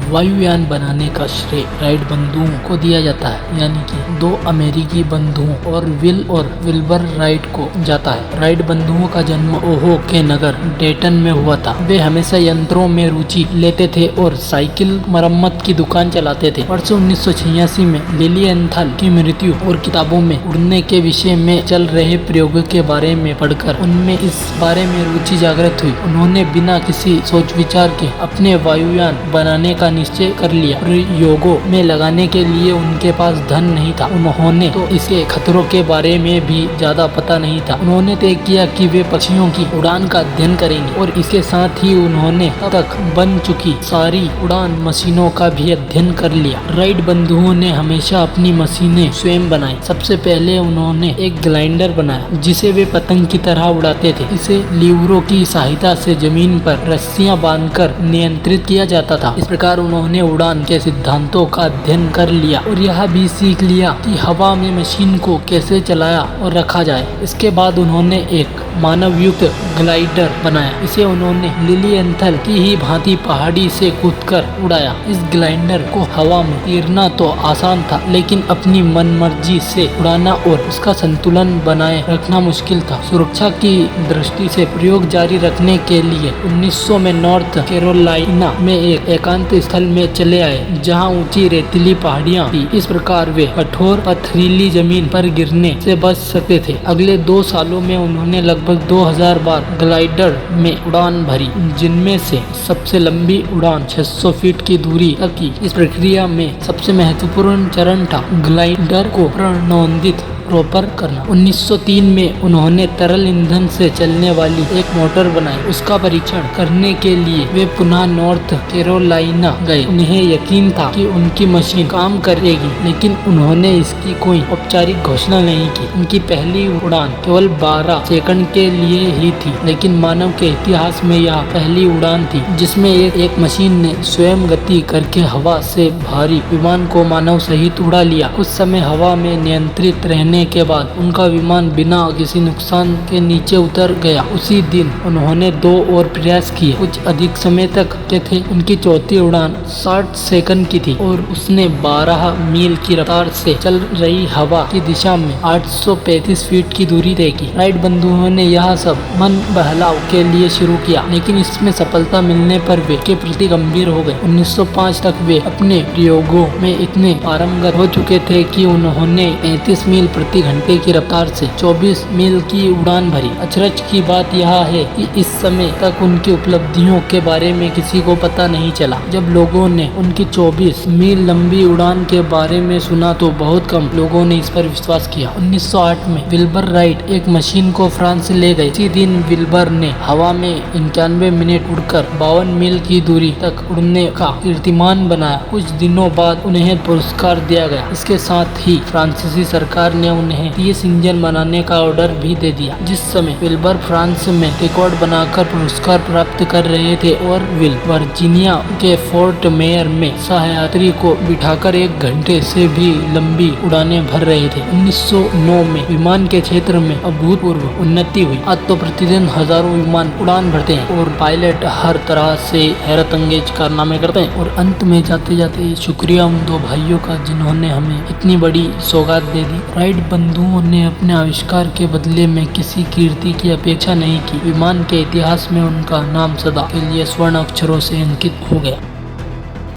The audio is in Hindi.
वायुयान बनाने का श्रेय राइट बंधुओं को दिया जाता है, यानी कि दो अमेरिकी बंधुओं और विल और विल्बर राइट को जाता है। राइट बंधुओं का जन्म ओहो के नगर डेटन में हुआ था। वे हमेशा यंत्रों में रुचि लेते थे और साइकिल मरम्मत की दुकान चलाते थे। वर्ष 1986 में लिलिएंथल की मृत्यु और किताबों में उड़ने के विषय में चल रहे प्रयोगों के बारे में पढ़कर उनमें इस बारे में रुचि जागृत हुई। उन्होंने बिना किसी सोच विचार के अपने वायुयान बनाने का निश्चय कर लिया। प्रयोगों में लगाने के लिए उनके पास धन नहीं था। उन्होंने तो इसके खतरों के बारे में भी ज्यादा पता नहीं था। उन्होंने तय किया कि वे पक्षियों की उड़ान का अध्ययन करेंगे और इसके साथ ही उन्होंने तब तक बन चुकी सारी उड़ान मशीनों का भी अध्ययन कर लिया। राइट बंधुओं ने हमेशा अपनी मशीनें स्वयं बनाई। सबसे पहले उन्होंने एक ग्लाइडर बनाया जिसे वे पतंग की तरह उड़ाते थे। इसे लीवरों की सहायता से जमीन पर रस्सियां बांधकर नियंत्रित किया जाता था। इस प्रकार उन्होंने उड़ान के सिद्धांतों का अध्ययन कर लिया और यह भी सीख लिया कि हवा में मशीन को कैसे चलाया और रखा जाए। इसके बाद उन्होंने एक मानवयुक्त ग्लाइडर बनाया। इसे उन्होंने लिलिएंथल की ही भांति पहाड़ी से कूदकर उड़ाया। इस ग्लाइडर को हवा में तैरना तो आसान था, लेकिन अपनी मनमर्जी से उड़ाना और उसका संतुलन बनाए रखना मुश्किल था। सुरक्षा की दृष्टि से प्रयोग जारी रखने के लिए 1900 में नॉर्थ कैरोलिना में एक एकांत स्थल में चले आए जहां ऊंची रेतीली पहाड़ियां थी। इस प्रकार वे कठोर पथरीली जमीन पर गिरने से बच सकते थे। अगले 2 सालों में उन्होंने लगभग 2000 बार ग्लाइडर में उड़ान भरी, जिनमें से सबसे लंबी उड़ान 600 फीट की दूरी तक की। इस प्रक्रिया में सबसे महत्वपूर्ण चरण था ग्लाइडर को प्रणोदित प्रोपर करना। 1903 में उन्होंने तरल ईंधन से चलने वाली एक मोटर बनाई। उसका परीक्षण करने के लिए वे पुनः नॉर्थ कैरोलिना गए। उन्हें यकीन था कि उनकी मशीन काम करेगी, लेकिन उन्होंने इसकी कोई औपचारिक घोषणा नहीं की। उनकी पहली उड़ान केवल 12 सेकंड के लिए ही थी, लेकिन मानव के इतिहास में यह पहली उड़ान थी जिसमें एक मशीन ने स्वयं गति करके हवा से भारी विमान को मानव सहित उड़ा लिया। कुछ समय हवा में नियंत्रित रहने के बाद उनका विमान बिना किसी नुकसान के नीचे उतर गया। उसी दिन उन्होंने 2 और प्रयास किए, कुछ अधिक समय तक के थे। उनकी चौथी उड़ान 60 सेकंड की थी और उसने 12 मील की रफ्तार से चल रही हवा की दिशा में 835 फीट की दूरी तय की। राइट बंधुओं ने यह सब मन बहलाव के लिए शुरू किया, लेकिन इसमें सफलता मिलने पर वे के प्रति गंभीर हो गए। 1905 तक वे अपने प्रयोगों में इतने पारंगत हो चुके थे कि उन्होंने 35 मील प्रति घंटे की रफ्तार से 24 मील की उड़ान भरी। अचरज की बात यह है कि इस समय तक उनकी उपलब्धियों के बारे में किसी को पता नहीं चला। जब लोगों ने उनकी 24 मील लंबी उड़ान के बारे में सुना तो बहुत कम लोगों ने इस पर विश्वास किया। 1908 में विल्बर राइट एक मशीन को फ्रांस से ले गए। इसी दिन विल्बर ने हवा में 91 मिनट उड़कर 52 मील की दूरी तक उड़ने का कीर्तिमान बनाया। कुछ दिनों बाद उन्हें पुरस्कार दिया गया। इसके साथ ही फ्रांसीसी सरकार ने उन्हें 30 इंजन बनाने का ऑर्डर भी दे दिया। जिस समय विल्बर फ्रांस में रिकॉर्ड बनाकर पुरस्कार प्राप्त कर रहे थे और विल वर्जीनिया के फोर्ट मेयर में सहयात्री को बिठाकर 1 घंटे से भी लंबी उड़ानें भर रहे थे। 1909 में विमान के क्षेत्र में अभूतपूर्व उन्नति हुई। आज तो प्रतिदिन हजारों विमान उड़ान भरते हैं और पायलट हर तरह से हैरत अंगेज कारनामे करते हैं। और अंत में जाते जाते शुक्रिया उन 2 भाइयों का जिन्होंने हमें इतनी बड़ी सौगात दे दी। राइट बंधुओं ने अपने आविष्कार के बदले में किसी कीर्ति की अपेक्षा नहीं की। विमान के इतिहास में उनका नाम सदा के लिए स्वर्ण अक्षरों से अंकित हो गया।